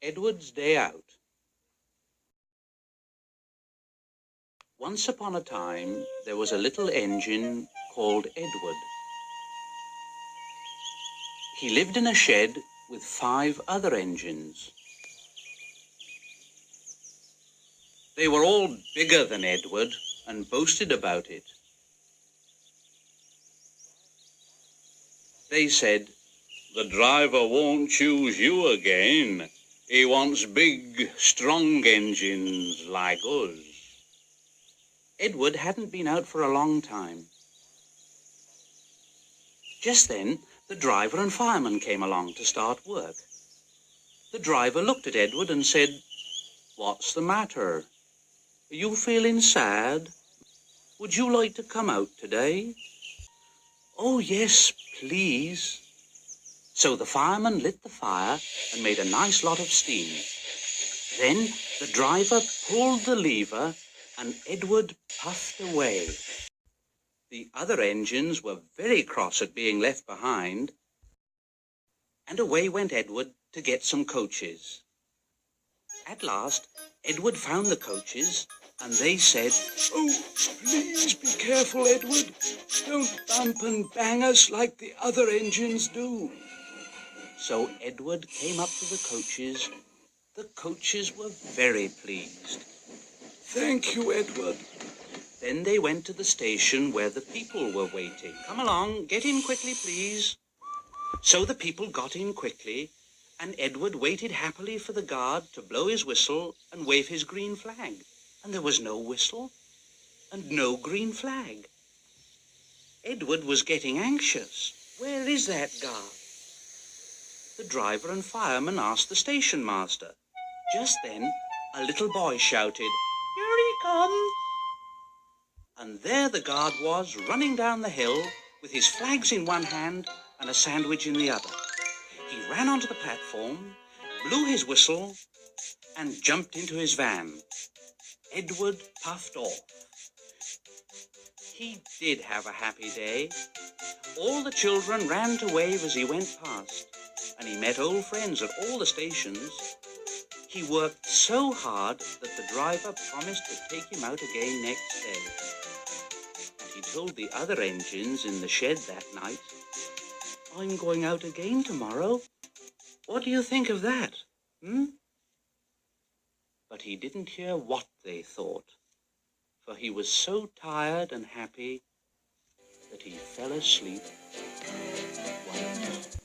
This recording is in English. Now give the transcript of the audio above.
Edward's Day Out. Once upon a time, there was a little engine called Edward. He lived in a shed with 5 other engines. They were all bigger than Edward and boasted about it. They said, "The driver won't choose you again. He wants big, strong engines like us." Edward hadn't been out for a long time. Just then, the driver and fireman came along to start work. The driver looked at Edward and said, "What's the matter? Are you feeling sad? Would you like to come out today?" "Oh, yes, please." So the fireman lit the fire and made a nice lot of steam. Then the driver pulled the lever and Edward puffed away. The other engines were very cross at being left behind, and away went Edward to get some coaches. At last, Edward found the coaches, and they said, "Oh, please be careful, Edward. Don't bump and bang us like the other engines do." So Edward came up to the coaches. The coaches were very pleased. "Thank you, Edward." Then they went to the station where the people were waiting. "Come along, get in quickly, please." So the people got in quickly, and Edward waited happily for the guard to blow his whistle and wave his green flag. And there was no whistle and no green flag. Edward was getting anxious. Where is that guard? The driver and fireman asked the station master. Just then, a little boy shouted, "Here he comes!" And there the guard was, running down the hill with his flags in one hand and a sandwich in the other. He ran onto the platform, blew his whistle, and jumped into his van. Edward puffed off. He did have a happy day. All the children ran to wave as he went past, and he met old friends at all the stations. He worked so hard that the driver promised to take him out again next day. And he told the other engines in the shed that night, "I'm going out again tomorrow. What do you think of that, But he didn't hear what they thought, for he was so tired and happy that he fell asleep. One night.